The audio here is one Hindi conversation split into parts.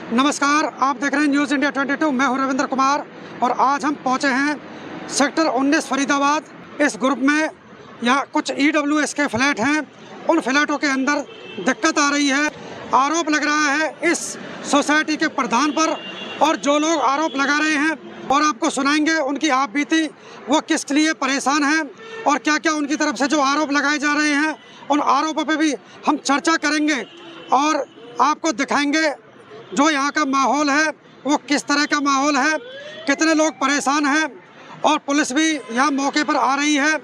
नमस्कार, आप देख रहे हैं न्यूज़ इंडिया 22। मैं हूं रविंद्र कुमार और आज हम पहुंचे हैं सेक्टर 19 फरीदाबाद। इस ग्रुप में यहाँ कुछ EWS के फ्लैट हैं। उन फ्लैटों के अंदर दिक्कत आ रही है। आरोप लग रहा है इस सोसाइटी के प्रधान पर, और जो लोग आरोप लगा रहे हैं और आपको सुनाएंगे उनकी आप बीती, वो किस लिए परेशान हैं और क्या क्या उनकी तरफ से जो आरोप लगाए जा रहे हैं उन आरोपों पे भी हम चर्चा करेंगे और आपको दिखाएंगे जो यहाँ का माहौल है वो किस तरह का माहौल है, कितने लोग परेशान हैं और पुलिस भी यहाँ मौके पर आ रही है।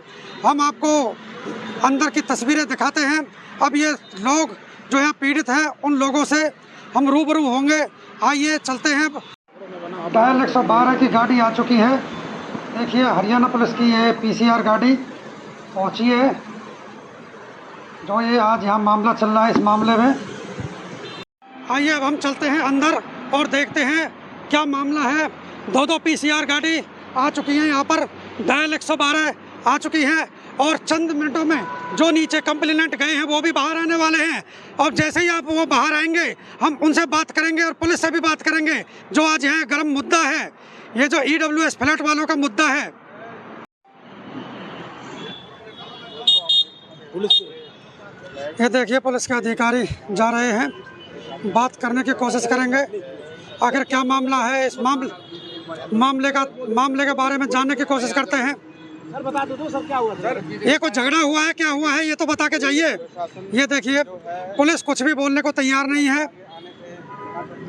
हम आपको अंदर की तस्वीरें दिखाते हैं। अब ये लोग जो यहाँ पीड़ित हैं उन लोगों से हम रूबरू होंगे। आइए चलते हैं। डायल 112 की गाड़ी आ चुकी है। देखिए हरियाणा पुलिस की ये PCR गाड़ी पहुँची है। जो ये आज यहाँ मामला चल रहा है, इस मामले में आइए अब हम चलते हैं अंदर और देखते हैं क्या मामला है। दो PCR गाड़ी आ चुकी हैं यहाँ पर, डायल 112 आ चुकी हैं और चंद मिनटों में जो नीचे कंप्लेनेंट गए हैं वो भी बाहर आने वाले हैं। और जैसे ही आप वो बाहर आएंगे हम उनसे बात करेंगे और पुलिस से भी बात करेंगे। जो आज यहाँ गर्म मुद्दा है, ये जो EWS फ्लैट वालों का मुद्दा है। ये देखिए पुलिस के अधिकारी जा रहे हैं, बात करने की कोशिश करेंगे आखिर क्या मामला है। इस मामले के बारे में जानने की कोशिश करते हैं। सर बता दो सर, क्या हुआ सर? ये कुछ झगड़ा हुआ है, क्या हुआ है ये तो बता के जाइए। ये देखिए पुलिस कुछ भी बोलने को तैयार नहीं है।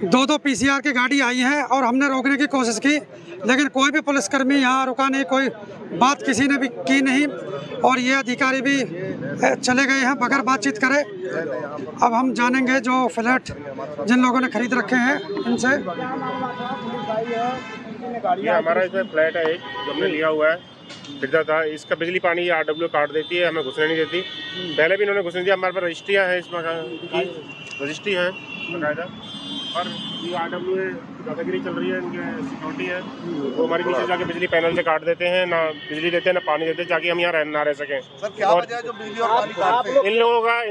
दो PCR की गाड़ी आई है और हमने रोकने की कोशिश की, लेकिन कोई भी पुलिसकर्मी यहाँ रुका नहीं, कोई बात किसी ने भी की नहीं और ये अधिकारी भी चले गए हैं बगैर बातचीत करे। अब हम जानेंगे जो फ्लैट जिन लोगों ने खरीद रखे हैं इनसे। ये हमारा इसमें फ्लैट है एक जो हमने लिया हुआ है, बिकता था। इसका बिजली पानी RW काट देती है, हमें घुसने नहीं देती। पहले भी इन्होंने घुसने दिया। हमारे पास रजिस्ट्रियाँ हैं, इसमें रजिस्ट्री है बाकायदा, और ये RW दादागिरी चल रही है, इनके सिक्योरिटी है। वो हमारे नीचे जाके बिजली पैनल से काट देते हैं, ना बिजली देते हैं ना पानी देते हैं, ताकि हम यहाँ ना रह सकें। सर क्या वजह है जो बिजली और पानी काटते हैं? इन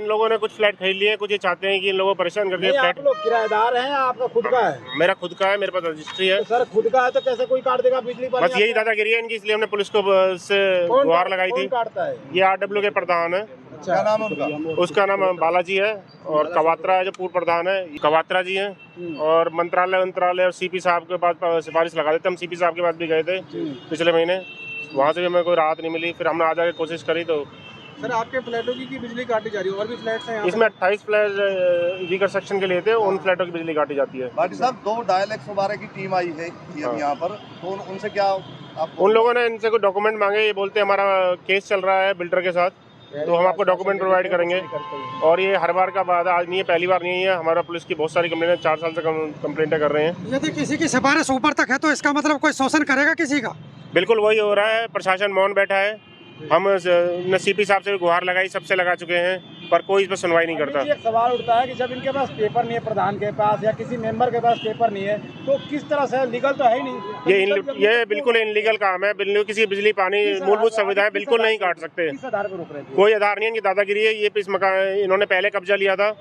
लोगों ने कुछ फ्लैट खरीद लिए, कुछ ये चाहते हैं कि इन लोगों को परेशान कर दिए। फ्लैट आप लोग किराएदार हैं, आपका खुद का है? मेरा खुद का है, मेरे पास रजिस्ट्री है। तो सर खुद का है तो कैसे कोई काट देगा बिजली पानी? बस यही दादागिरी है इनकी, इसलिए हमने पुलिस को से गुहार लगाई थी। काटता है ये RW के प्रधान है। क्या नाम है उनका? उसका नाम बालाजी है और कवात्रा है जो पूर्व प्रधान है, कवात्रा जी हैं। और मंत्रालय और CP साहब के पास सिफारिश लगा देते। हम CP साहब के पास भी गए थे पिछले महीने, वहाँ से भी हमें कोई राहत नहीं मिली। फिर हमने आ जाके कोशिश करी तो। सर आपके फ्लैटों की बिजली काटी जा रही है, और भी फ्लैट्स हैं इसमें 28 फ्लैट वीकर सेक्शन के लिए थे, उन फ्लैटों की बिजली काटी जाती है। भाटी साहब, 2 डायल 112 की टीम आई है यहाँ पर, तो उनसे क्या उन लोगों ने इनसे कोई डॉक्यूमेंट मांगे। ये बोलते हैं हमारा केस चल रहा है बिल्डर के साथ, तो हम आपको डॉक्यूमेंट प्रोवाइड करेंगे। और ये हर बार का बात, आज नहीं है, पहली बार नहीं है। हमारा पुलिस की बहुत सारी कंप्लेंट 4 साल से कंप्लेंटें कर रहे हैं। यदि किसी की सिफारिश ऊपर तक है तो इसका मतलब कोई शोषण करेगा किसी का? बिल्कुल वही हो रहा है। प्रशासन मौन बैठा है। हम CP साहब से भी गुहार लगाई, सबसे लगा चुके हैं, पर कोई इस पर सुनवाई नहीं करता। एक सवाल उठता है कि जब इनके पास पेपर नहीं है, प्रधान के पास या किसी मेंबर के पास पेपर नहीं है, तो किस तरह से लीगल तो है ही नहीं। ये बिल्कुल इनलीगल काम है। किसी बिजली पानी मूलभूत सुविधाएं बिल्कुल नहीं काट सकते। किस आधार पर रोक रहे थे? कोई आधार नहीं है, इनकी दादागिरी है। ये इस मकान इन्होंने पहले कब्जा लिया था,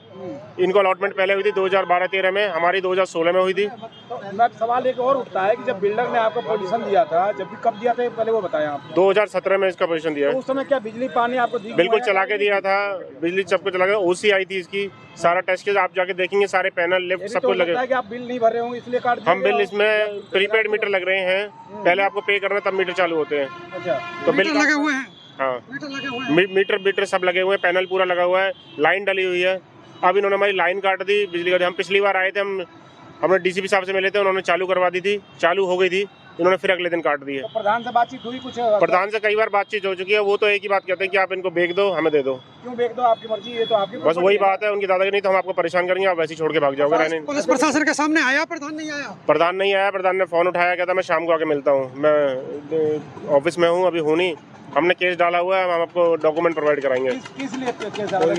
इनको अलॉटमेंट पहले हुई थी 2012-13 में, हमारी 2016 में हुई थी। तो सवाल एक और उठता है कि जब बिल्डर ने आपको पोजीशन दिया था, जब भी कब दिया था पहले वो बताया आप? 2017 में इसका पोजीशन दिया। तो उस समय क्या बिजली पानी आपको बिल्कुल चला के दिया था, बिजली सबको चला के। OC आई थी इसकी, सारा टेस्ट किया। आप जाके देखेंगे सारे पैनल लिफ्ट सब कुछ लगे। कि आप बिल नहीं भर रहे होंगे इसलिए काट हम बिल इसमें प्रीपेड मीटर लग रहे हैं, पहले आपको पे करना तब मीटर चालू होते हैं। अच्छा, तो बिल लगे हुए हैं? हाँ, मीटर सब लगे हुए हैं, पैनल पूरा लगा हुआ है, लाइन डली हुई है। अब इन्होंने हमारी लाइन काट दी बिजली का। हम पिछली बार आए थे, हमने DCP साहब से मिले थे, उन्होंने चालू करवा दी थी, चालू हो गई थी, इन्होंने फिर अगले दिन काट दी है। तो प्रधान से बातचीत हुई कुछ? प्रधान से कई बार बातचीत हो चुकी है। वो तो एक ही बात कहते हैं कि आप इनको बेच दो, हमें दे दो। क्यों बेच दो? आपकी मर्जी, ये तो आपकी बस वही बात है। उनकी दादागिरी नहीं तो हम आपको परेशान करेंगे, आप वैसे ही छोड़ के भाग जाओगे। रहने पुलिस प्रशासन के सामने आया, प्रधान नहीं आया? प्रधान नहीं आया। प्रधान ने फोन उठाया, कहता मैं शाम को आके मिलता हूँ। मैं ऑफिस में हूँ, अभी हूँ नहीं। हमने केस डाला हुआ है, हम आपको डॉक्यूमेंट प्रोवाइड कराएंगे। किस लिए केस डाला?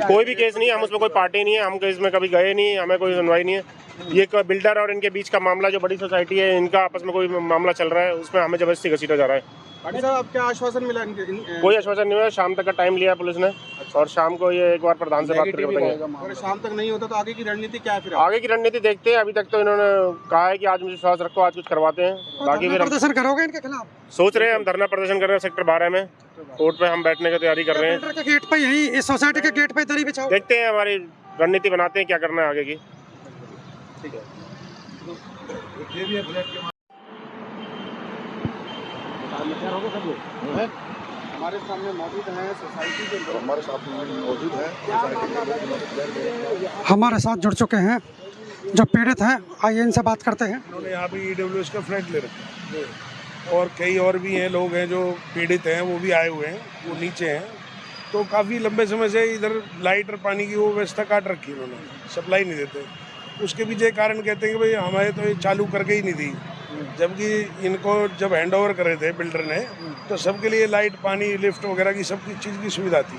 कोई भी केस नहीं है, हम उसमें कोई पार्टी नहीं है, हम इसमें कभी गए नहीं, हमें कोई सुनवाई नहीं है। ये बिल्डर और इनके बीच का मामला, जो बड़ी सोसाइटी है, इनका आपस में कोई मामला चल रहा है, उसमें हमें जबरदस्ती घसीटा जा रहा है। पाटिल साहब, अब क्या आश्वासन मिला कोई आश्वासन नहीं हुआ। शाम तक का टाइम लिया पुलिस ने और शाम को ये एक बार प्रधान से बात करके बताएंगे। अगर शाम तक नहीं होता तो आगे की रणनीति क्या है फिर? आगे की रणनीति देखते हैं। अभी तक तो इन्होंने कहा है कि आज मुझे विश्वास रखो, आज कुछ करवाते हैं। बाकी फिर प्रदर्शन करोगे इनके खिलाफ? सोच रहे हैं हम धरना प्रदर्शन कर रहे हैं सेक्टर 12 में। कोर्ट पे हम बैठने की तैयारी कर रहे हैं। बिल्डर के गेट पे, यही इस सोसाइटी के गेट पे दरी बिछाओ। देखते हैं, हमारी रणनीति बनाते हैं क्या करना है आगे की। ठीक है। हमारे सामने मौजूद हैं सोसाइटी के लोग, हमारे साथ मौजूद है। हमारे साथ जुड़ चुके हैं जो पीड़ित हैं। आइए इनसे बात करते हैं। उन्होंने यहाँ पे EWS का फ्लैट ले रखा है और कई और भी हैं लोग हैं जो पीड़ित हैं, वो भी आए हुए हैं, वो नीचे हैं। तो काफ़ी लंबे समय से इधर लाइट और पानी की वो व्यवस्था काट रखी उन्होंने, सप्लाई नहीं देते। उसके पीछे कारण कहते हैं कि भाई हमारे तो ये चालू करके ही नहीं दी, जबकि इनको जब हैंड ओवर करे थे बिल्डर ने तो सबके लिए लाइट, पानी, लिफ्ट वगैरह की सब चीज़ की सुविधा थी।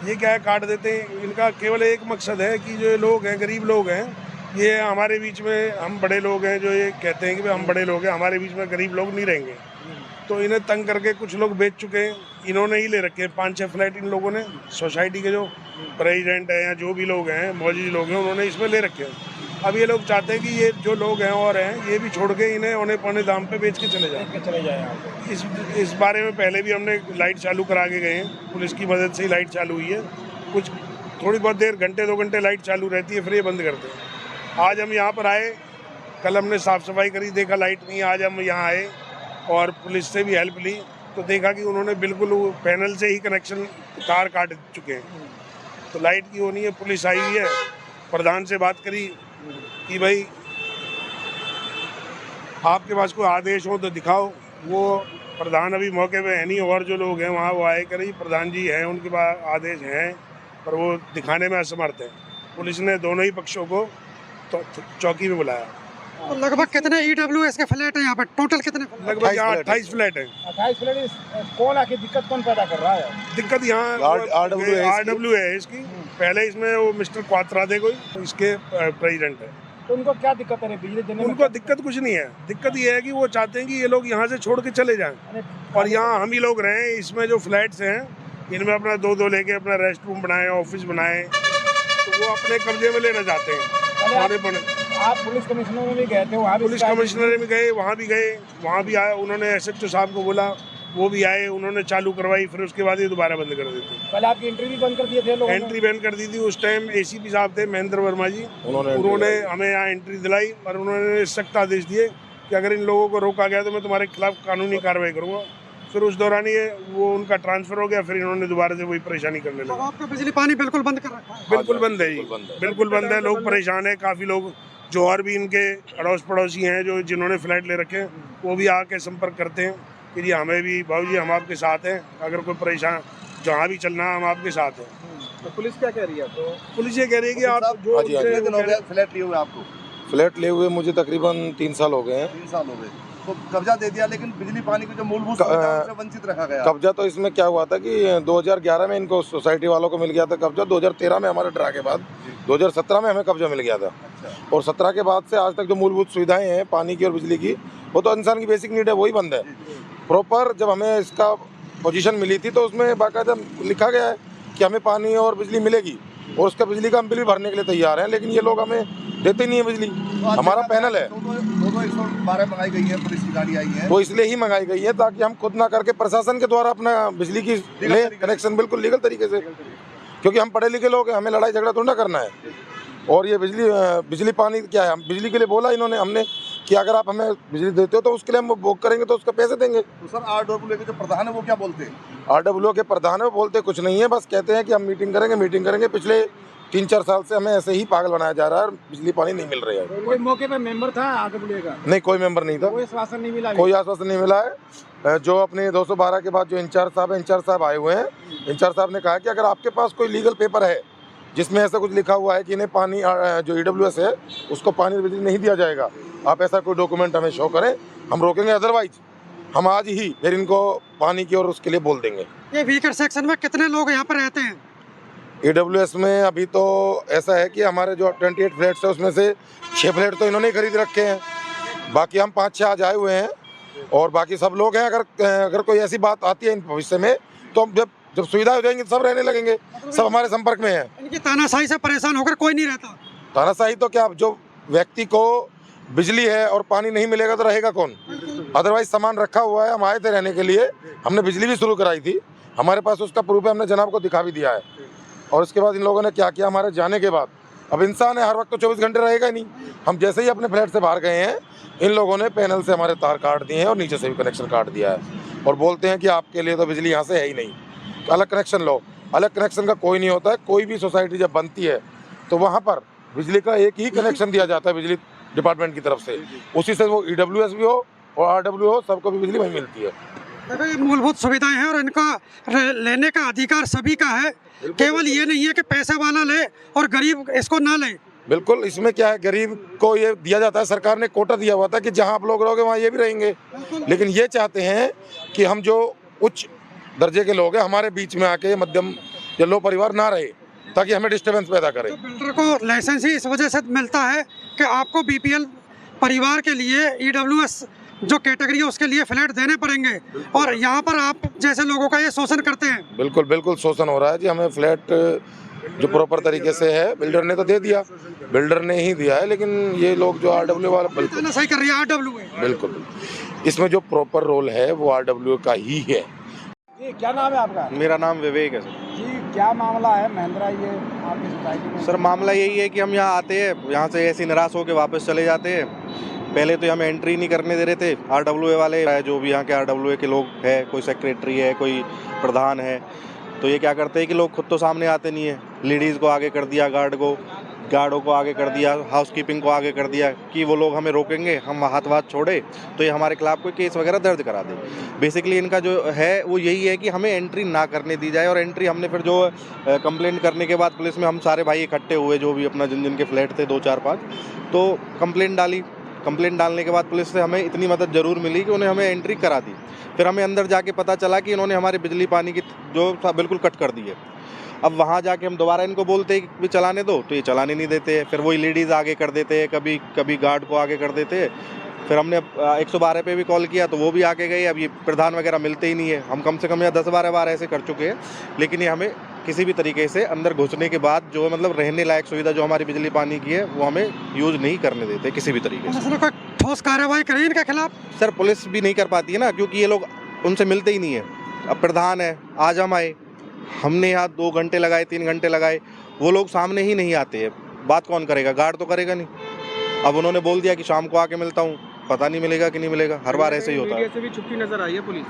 ये क्या है, काट देते हैं। इनका केवल एक मकसद है कि जो लोग हैं, गरीब लोग हैं, ये हमारे बीच में, हम बड़े लोग हैं जो ये कहते हैं कि भाई हम बड़े लोग हैं, हमारे बीच में गरीब लोग नहीं रहेंगे। तो इन्हें तंग करके कुछ लोग बेच चुके हैं। इन्होंने ही ले रखे हैं 5-6 फ्लैट इन लोगों ने। सोसाइटी के जो प्रेसिडेंट हैं या जो भी लोग हैं, मौजूद लोग हैं, उन्होंने इसमें ले रखे हैं। अब ये लोग चाहते हैं कि ये जो लोग हैं और हैं, ये भी छोड़ के इन्हें औने पौने दाम पे बेच के चले जाए। इस बारे में पहले भी हमने लाइट चालू करा के गए हैं, पुलिस की मदद से ही लाइट चालू हुई है। कुछ थोड़ी बहुत देर, घंटे 2 घंटे लाइट चालू रहती है, फिर ये बंद करते हैं। आज हम यहाँ पर आए, कल हमने साफ़ सफाई करी, देखा लाइट नहीं। आज हम यहाँ आए और पुलिस से भी हेल्प ली तो देखा कि उन्होंने बिल्कुल पैनल से ही कनेक्शन, तार काट चुके हैं। तो लाइट की होनी है। पुलिस आई हुई है, प्रधान से बात करी कि भाई आपके पास कोई आदेश हो तो दिखाओ। वो प्रधान अभी मौके पे है नहीं, और जो लोग हैं वहाँ वो आए करी, प्रधान जी हैं, उनके पास आदेश हैं, पर वो दिखाने में असमर्थ हैं। पुलिस ने दोनों ही पक्षों को तो चौकी में बुलाया। तो लगभग कितने EWS के फ्लैट हैं यहाँ पे? टोटल कितने? लगभग यहाँ 28 फ्लैट हैं। 28 फ्लैट। कौन आके दिक्कत कौन पैदा कर रहा है? दिक्कत यहाँ RW है इसकी। पहले इसमें वो मिस्टर क्वात्रा थे कोई, इसके प्रेसिडेंट है। तो उनको क्या दिक्कत है बिजली देने में? उनको दिक्कत कुछ नहीं है। दिक्कत ये है कि वो चाहते हैं कि ये लोग यहाँ से छोड़ के चले जाएं और यहाँ हम ही लोग रहें। इसमें जो फ्लैट्स हैं इनमें अपना 2-2 लेके अपना रेस्ट रूम बनाए, ऑफिस बनाए, तो वो अपने कब्जे में लेना चाहते हैं। आप पुलिस कमिश्नर में भी गए थे? वहाँ पुलिस कमिश्नर में गए, वहाँ भी आए। उन्होंने SHO साहब को बोला, वो भी आए, उन्होंने चालू करवाई, फिर उसके बाद ये दोबारा बंद कर देते। कल आपकी एंट्री भी बंद कर दिए थे लोगों ने? एंट्री बंद कर दी थी। उस टाइम ACP साहब थे महेंद्र वर्मा जी, उन्होंने हमें यहाँ एंट्री दिलाई और उन्होंने सख्त आदेश दिए कि अगर इन लोगों को रोका गया तो मैं तुम्हारे खिलाफ कानूनी कार्रवाई करूँगा। फिर उस दौरान ये वो उनका ट्रांसफर हो गया, फिर इन्होंने दोबारा से वही परेशानी करने लगे। आपका बिजली पानी बिल्कुल बंद कर रखा है? बिल्कुल बंद है जी, बिल्कुल बंद है। लोग परेशान है, काफ़ी लोग जो और भी इनके अड़ोस पड़ोसी हैं जो जिन्होंने फ्लैट ले रखे हैं, वो भी आके संपर्क करते हैं कि जी हमें भी, बाबू जी हम आपके साथ हैं, अगर कोई परेशान जहाँ भी चलना है हम आपके साथ हैं। तो पुलिस क्या कह रही है? तो पुलिस ये कह रही है कि आप जो फ्लैट लिए हुए आपको? फ्लैट लिए हुए मुझे तकरीबन 3 साल हो गए हैं। 3 साल हो गए। तो कब्जा दे दिया, लेकिन बिजली पानी की जो मूलभूत सुविधा से वंचित रखा गया। कब्जा तो इसमें क्या हुआ था कि 2011 में इनको सोसाइटी वालों को मिल गया था कब्जा। 2013 में हमारे डरा के बाद 2017 में हमें कब्जा मिल गया था। और 17 के बाद से आज तक जो मूलभूत सुविधाएं हैं पानी की और बिजली की, वो तो इंसान की बेसिक नीड है, वही बंद है प्रॉपर। जब हमें इसका पोजीशन मिली थी तो उसमें बाकायदा लिखा गया है कि हमें पानी और बिजली मिलेगी और उसका बिजली का हम बिल भी भरने के लिए तैयार हैं, लेकिन ये लोग हमें देते नहीं है बिजली। हमारा पैनल है, 112 मंगाई गई है, पुलिस की गाड़ी आई है, वो इसलिए ही मंगाई गई है ताकि हम खुद ना करके प्रशासन के द्वारा अपना बिजली की ले कनेक्शन बिल्कुल लीगल तरीके से, क्योंकि हम पढ़े लिखे लोग हैं, हमें लड़ाई झगड़ा थोड़ा करना है। और ये बिजली पानी क्या है, हम बिजली के लिए बोला इन्होंने हमने कि अगर आप हमें बिजली देते हो तो उसके लिए हम बुक करेंगे तो उसका पैसे देंगे। तो सर RW के जो प्रधान है वो क्या बोलते हैं? RW के प्रधान है वो बोलते कुछ नहीं है, बस कहते हैं कि हम मीटिंग करेंगे। पिछले 3-4 साल से हमें ऐसे ही पागल बनाया जा रहा है, बिजली पानी नहीं मिल रही है। कोई मौके पे मेंबर था RW का? नहीं, कोई मेंबर नहीं था, कोई आश्वासन नहीं मिला? कोई आश्वासन नहीं मिला है। जो अपने 212 के बाद जो इंचार्ज साहब आए हुए हैं, इंचार्ज साहब ने कहा कि अगर आपके पास कोई लीगल पेपर है जिसमें ऐसा कुछ लिखा हुआ है कि इन्हें पानी, जो EWS है उसको पानी और बिजली नहीं दिया जाएगा, आप ऐसा कोई डॉक्यूमेंट हमें शो करें, हम रोकेंगे, अदरवाइज हम आज ही फिर इनको पानी की और उसके लिए बोल देंगे। ये वीकर सेक्शन में कितने लोग यहाँ पर रहते हैं? EWS में अभी तो ऐसा है कि हमारे जो 28 फ्लैट्स है उसमें से 6 फ्लैट तो इन्होंने ही खरीद रखे हैं, बाकी हम 5-6 आज आए हुए हैं और बाकी सब लोग हैं। अगर कोई ऐसी बात आती है इन भविष्य में तो हम जब सुविधा हो जाएंगी सब रहने लगेंगे, सब हमारे संपर्क में है। इनकी तानाशाही से परेशान होकर कोई नहीं रहता। तानाशाही तो क्या, जो व्यक्ति को बिजली है और पानी नहीं मिलेगा तो रहेगा कौन? अदरवाइज सामान रखा हुआ है, हम आए थे रहने के लिए, हमने बिजली भी शुरू कराई थी, हमारे पास उसका प्रूफ है, हमने जनाब को दिखा भी दिया है। और उसके बाद इन लोगों ने क्या किया हमारे जाने के बाद, अब इंसान है हर वक्त तो 24 घंटे रहेगा ही नहीं। हम जैसे ही अपने फ्लैट से बाहर गए हैं, इन लोगों ने पैनल से हमारे तार काट दिए हैं और नीचे से भी कनेक्शन काट दिया है और बोलते हैं कि आपके लिए तो बिजली यहाँ से है ही नहीं, तो अलग कनेक्शन लो। अलग कनेक्शन का कोई नहीं होता है। कोई भी सोसाइटी जब बनती है तो वहाँ पर बिजली का एक ही कनेक्शन दिया जाता है बिजली डिपार्टमेंट की तरफ से, उसी से वो EWS भी हो और RW हो, सबको भी बिजली वहीं मिलती है। देखो ये मूलभूत सुविधाएं हैं और इनका लेने का अधिकार सभी का है, केवल ये नहीं है कि पैसे वाला ले और गरीब इसको ना ले। बिल्कुल, इसमें क्या है, गरीब को ये दिया जाता है, सरकार ने कोटा दिया हुआ था कि जहाँ आप लोग रहोगे वहाँ ये भी रहेंगे, लेकिन ये चाहते हैं कि हम जो उच्च दर्जे के लोग हैं हमारे बीच में आके मध्यम या लो परिवार ना रहे, ताकि हमें डिस्टर्बेंस पैदा करे। तो बिल्डर को लाइसेंस ही इस वजह से मिलता है कि आपको BPL परिवार के लिए EWS जो कैटेगरी है उसके लिए फ्लैट देने पड़ेंगे, और यहाँ पर आप जैसे लोगों का ये शोषण करते हैं। बिल्कुल बिल्कुल शोषण हो रहा है जी। हमें फ्लैट जो प्रॉपर तरीके से है बिल्डर ने तो दे दिया, बिल्डर ने ही दिया है, लेकिन ये लोग जो RW वाला बिल्कुल सही कर रही है, RW है। बिल्कुल इसमें जो प्रॉपर रोल है वो RW का ही है। जी क्या नाम है आपका? मेरा नाम विवेक है सर। जी क्या मामला है महिंद्रा ये आपकी सोसाइटी में? सर मामला यही है कि हम यहाँ आते हैं, यहाँ से ऐसे निराश होकर वापस चले जाते हैं। पहले तो हमें एंट्री नहीं करने दे रहे थे RWA वाले, जो भी यहाँ के RWA के लोग हैं, कोई सेक्रेटरी है, कोई प्रधान है, तो ये क्या करते हैं कि लोग खुद तो सामने आते नहीं है। लेडीज़ को आगे कर दिया, गार्डों को आगे कर दिया, हाउसकीपिंग को आगे कर दिया कि वो लोग हमें रोकेंगे, हम हाथ छोड़े तो ये हमारे खिलाफ कोई केस वगैरह दर्ज करा दे। बेसिकली इनका जो है वो यही है कि हमें एंट्री ना करने दी जाए। और एंट्री हमने फिर जो कंप्लेंट करने के बाद पुलिस में हम सारे भाई इकट्ठे हुए, जो भी अपना जिन के फ्लैट थे 2 4 5, तो कंप्लेंट डाली। कंप्लेंट डालने के बाद पुलिस से हमें इतनी मदद ज़रूर मिली कि उन्हें हमें एंट्री करा दी। फिर हमें अंदर जाके पता चला कि इन्होंने हमारे बिजली पानी की जो बिल्कुल कट कर दी है। अब वहाँ जाके हम दोबारा इनको बोलते हैं कि चलाने दो, तो ये चलाने नहीं देते हैं। फिर वही लेडीज़ आगे कर देते हैं, कभी गार्ड को आगे कर देते हैं। फिर हमने 112 पे भी कॉल किया तो वो भी आके गए। अब ये प्रधान वगैरह मिलते ही नहीं है। हम कम से कम यहाँ 10-12 बार ऐसे कर चुके हैं, लेकिन ये हमें किसी भी तरीके से अंदर घुसने के बाद जो मतलब रहने लायक सुविधा जो हमारी बिजली पानी की है वो हमें यूज़ नहीं करने देते किसी भी तरीके से। कोई ठोस कार्रवाई करी इनके खिलाफ? सर पुलिस भी नहीं कर पाती है ना, क्योंकि ये लोग उनसे मिलते ही नहीं है। अब प्रधान है, आज हम आए, हमने यहाँ 2 घंटे लगाए, 3 घंटे लगाए, वो लोग सामने ही नहीं आते हैं। बात कौन करेगा? गार्ड तो करेगा नहीं। अब उन्होंने बोल दिया कि शाम को आके मिलता हूँ, पता नहीं मिलेगा कि नहीं मिलेगा। हर बार ऐसे ही होता है। से भी छुपती नजर आई है पुलिस?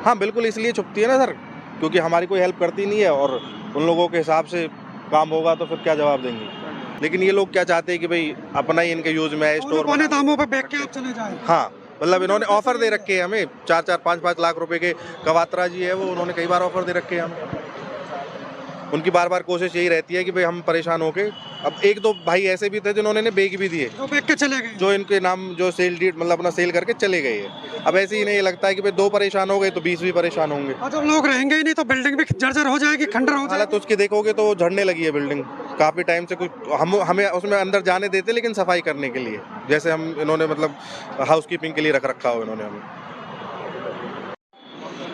हाँ बिल्कुल, इसलिए छुपती है ना सर, क्योंकि हमारी कोई हेल्प करती नहीं है और उन लोगों के हिसाब से काम होगा तो फिर क्या जवाब देंगे। लेकिन ये लोग क्या चाहते हैं कि भाई अपना ही इनके यूज में आए, स्टोर पौने दामों पे बेच के आप चले जाएं। हाँ मतलब इन्होंने ऑफर दे रखे हैं हमें 4-4, 5-5 लाख रुपए के। कवात्रा जी है वो, उन्होंने कई बार ऑफर दे रखे हैं हमें। उनकी बार कोशिश यही रहती है कि भाई हम परेशान होके। अब 1-2 भाई ऐसे भी थे जिन्होंने बेच भी दिए, जो बेच के चले गए, जो इनके नाम जो सेल डीड मतलब अपना सेल करके चले गए हैं। अब ऐसे ही नहीं लगता है कि भाई 2 परेशान हो गए तो 20 भी परेशान होंगे। और जब लोग रहेंगे ही नहीं तो बिल्डिंग भी जर्जर हो जाएगी, खंडर हो हालत जाएगी। उसकी देखोगे तो झड़ने लगी है बिल्डिंग काफ़ी टाइम से। कुछ हमें उसमें अंदर जाने देते लेकिन सफाई करने के लिए, जैसे हम इन्होंने मतलब हाउसकीपिंग के लिए रखा हो इन्होंने हमें।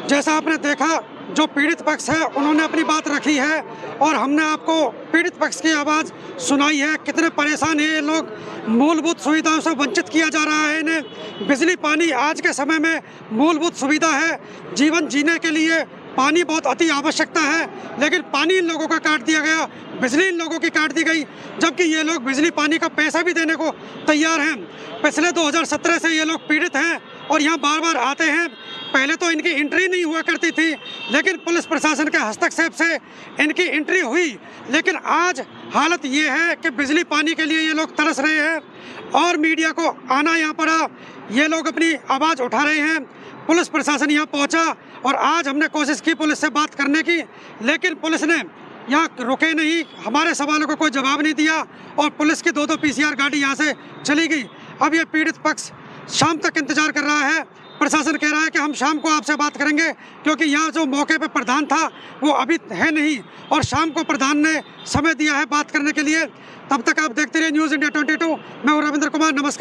जैसा आपने देखा, जो पीड़ित पक्ष है उन्होंने अपनी बात रखी है और हमने आपको पीड़ित पक्ष की आवाज़ सुनाई है। कितने परेशान हैं ये लोग, मूलभूत सुविधाओं से वंचित किया जा रहा है इन्हें। बिजली पानी आज के समय में मूलभूत सुविधा है, जीवन जीने के लिए पानी बहुत अति आवश्यकता है, लेकिन पानी इन लोगों का काट दिया गया, बिजली इन लोगों की काट दी गई, जबकि ये लोग बिजली पानी का पैसा भी देने को तैयार हैं। पिछले 2017 से ये लोग पीड़ित हैं और यहाँ बार बार आते हैं। पहले तो इनकी एंट्री नहीं हुआ करती थी, लेकिन पुलिस प्रशासन के हस्तक्षेप से इनकी एंट्री हुई। लेकिन आज हालत ये है कि बिजली पानी के लिए ये लोग तरस रहे हैं और मीडिया को आना यहाँ पड़ा। ये लोग अपनी आवाज़ उठा रहे हैं। पुलिस प्रशासन यहाँ पहुँचा और आज हमने कोशिश की पुलिस से बात करने की, लेकिन पुलिस ने यहाँ रुके नहीं, हमारे सवालों को कोई जवाब नहीं दिया और पुलिस की 2-2 PCR गाड़ी यहाँ से चली गई। अब ये पीड़ित पक्ष शाम तक इंतजार कर रहा है। प्रशासन कह रहा है कि हम शाम को आपसे बात करेंगे, क्योंकि यहाँ जो मौके पे प्रधान था वो अभी है नहीं और शाम को प्रधान ने समय दिया है बात करने के लिए। तब तक आप देखते रहिए न्यूज़ इंडिया 22। मैं हूँ रविंद्र कुमार, नमस्कार।